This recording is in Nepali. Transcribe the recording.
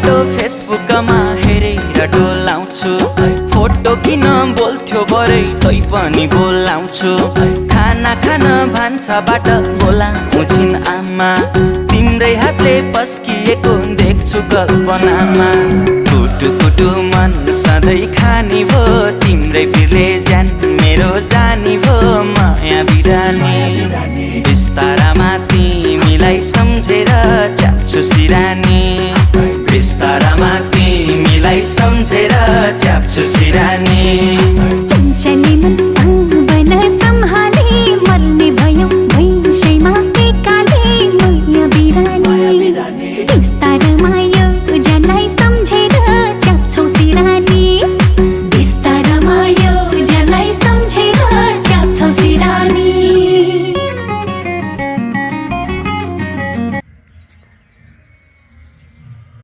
फोटो फेसबुकमा हेरेर डोलाउँछु फोटो किन बोल्थ्यो बरै तै पनि बोलाउँछु खाना खान भान्साबाट बोलाउँछु छिन् आमा तिम्रै हातले पस्किएको देख्छु कल्पनामा कुटु कुटु मन सधैँ खानी भो तिम्रै बिरले ज्यान मेरो जानी भो माया बिरानी बिस्तारामा तिमीलाई सम्झेर च्याप्छु सिरानी बिस्तारामा तिमीलाई सम्झेर च्याप्छु सिरानी